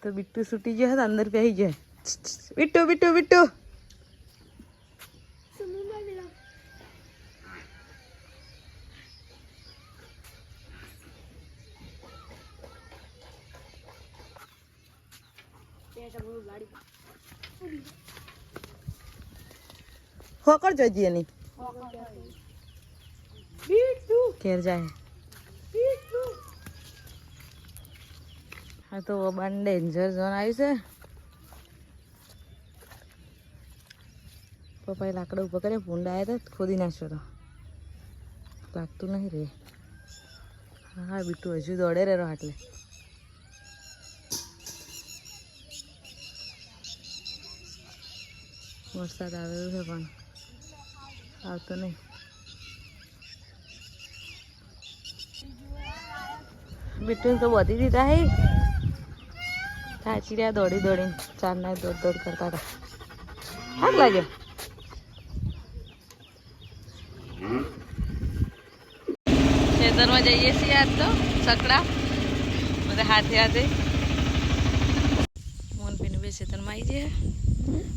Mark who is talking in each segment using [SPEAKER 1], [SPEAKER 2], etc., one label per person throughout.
[SPEAKER 1] તો બિટ્ટુ છૂટી ગયો હતો, અંદર બેસી જાય. બિટ્ટુ બિટ્ટુ બિટ્ટુ હોકર જોઈજે નહીં ઘેર જાય. હા તો બાર ડેન્જર ઝોન આવ્યું છે. પપ્પાએ લાકડા ઉભા કર્યા, ભૂંડા આવ્યા હતા, ખોદી નાખ્યો તો લાગતું નહીં રે. હા બિટ્ટુ હજુ દોડે રહ્યો આટલે. વરસાદ આવેલો છે પણ આવતો નહીં. બિટ્ટુ તો વધી દીધા હે, સાચી રહ્યા દોડી દોડીને. ચારના દોડ દોડ કરતા હતા. થાક લાગે. ખેતરમાં જઈએ છીએ આજ તો સકડા બધા હાથે હાથે. મોન પીનું બે ખેતરમાં આવી જઈએ.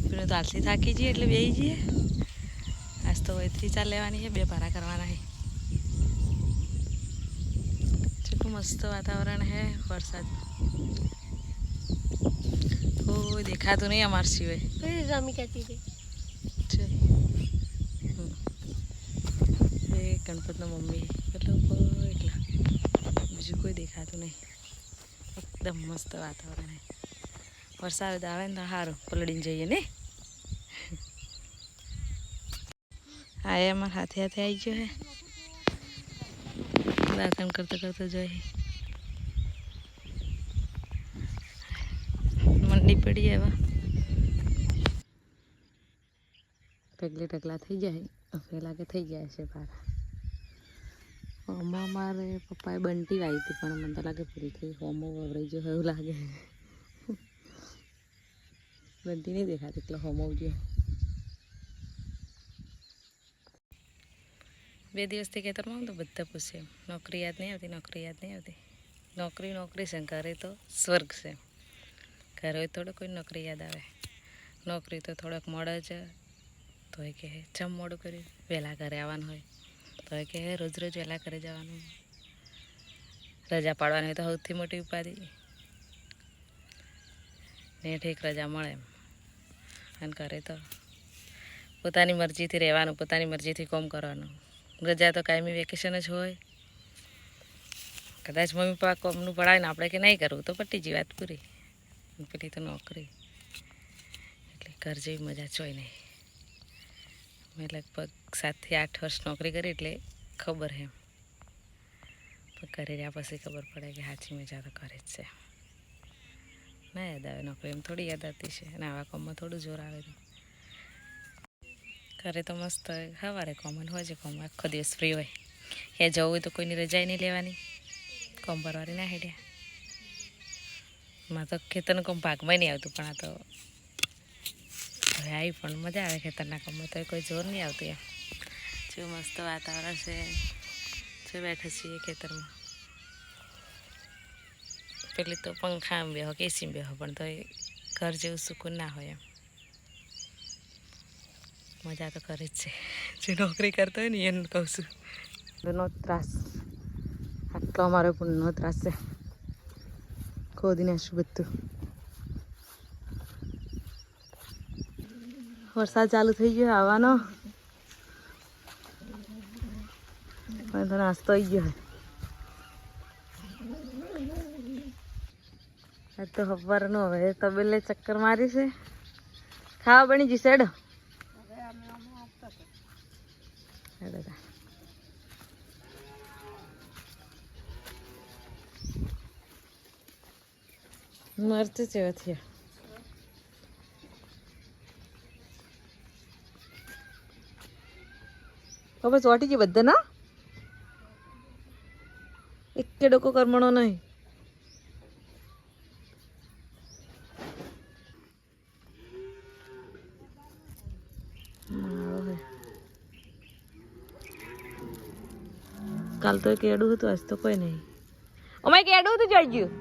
[SPEAKER 1] પીનું તો હાલથી થાકી જઈએ એટલે બેસી જઈએ. આજ તો વહીથી ચાલ લેવાની છે, 2 પારા કરવાના છે. કેટલું મસ્ત વાતાવરણ છે. વરસાદ કોઈ દેખાતું નહીં અમાર સિવાય. એ ગણપતનો મમ્મી એટલું એટલા બીજું કોઈ દેખાતું નહીં. એકદમ મસ્ત વાતાવરણ. વરસાદ આવે ને તો સારું પલળીને જઈએ ને. હા એ અમારા હાથે હાથે આવી ગયો હે. દાંતણ કરતા કરતા જોઈએ. મંડી પડી એવા ઢગલે ઢગલા થઈ જાય. પેલા કે થઈ જાય છે પારા. હોમો મારે પપ્પાએ બંટી વાવી હતી પણ મને તો લાગે પૂરી થઈ. હોમો વવરાઈ ગયો એવું લાગે. બંટી નહીં દેખાતી એટલે હોમો ગયો. 2 દિવસથી ખેતરમાં તો બધા પૂછે નોકરી યાદ નહીં આવતી, નોકરી યાદ નહીં આવતી. નોકરી નોકરી છે, ઘરે તો સ્વર્ગ છે. ઘરે હોય થોડો કોઈ નોકરી યાદ આવે. નોકરી તો થોડોક મળે છે તો એ કહે જમ મોડું કર્યું, વહેલા ઘરે આવવાનું હોય તો એ કહે રોજ રોજ વહેલા ઘરે જવાનું. રજા પાડવાની હોય તો સૌથી મોટી ઉપાધિ. ને ઠીક રજા મળે એમ. અને ઘરે તો પોતાની મરજીથી રહેવાનું, પોતાની મરજીથી કામ કરવાનું. રજા તો કાયમી વેકેશન જ હોય. કદાચ મમ્મી પપ્પા કોમનું પડાવીને આપણે કે નહીં કરવું તો પટ્ટી જી વાત પૂરી. પેલી તો નોકરી એટલે ઘર જેવી મજા જોઈ નહીં. મેં લગભગ 7 થી 8 વર્ષ નોકરી કરી એટલે ખબર એમ. પણ કરી રહ્યા પછી ખબર પડે કે સાચી મજા તો કરે જ છે. ના યાદ આવે નોકરી, એમ થોડી યાદ આવતી છે. અને આવા કામમાં થોડું જોર આવે તો ઘરે તો મસ્ત સવારે કોમન હોય છે. કોમ આખો દિવસ ફ્રી હોય. એ જવું હોય તો કોઈની રજા નહીં લેવાની. કોમ ભરવાની ના હેડ્યા. માં તો ખેતરનું કામ ભાગમાં નહીં આવતું પણ આ તો હવે આવી પણ મજા આવે. ખેતરના કામમાં તો કોઈ જોર નહીં આવતું એમ. જો મસ્ત વાતાવરણ છે. જો બેઠા છીએ ખેતરમાં. પેલી તો પંખામાં બેહો કે એસીમાં બેહો પણ તો ઘર જેવું સુકૂન ના હોય એમ. મજા તો કરે જ છે. જે નોકરી કરતો હોય ને એને કહું છું. નો ત્રાસ આટલો અમારો પણ નો ત્રાસ છે. ખોદી નાખશું બધું. વરસાદ ચાલુ થઈ ગયો આવવાનો. પણ તો નાસ્તો આવી ગયો. આજ તો સવારનો હવે તબેલે ચક્કર મારી છે. ખાવા બની જશે હેડો. મરતું છે થયા. હવે ચોટી ગઈ બધા ના. એક કે ડોકો કરમણો નહીં. કાલ તો કેડું હતું, આજ તો કોઈ નહીં. અમારે કેડું હતું જઈ ગયું.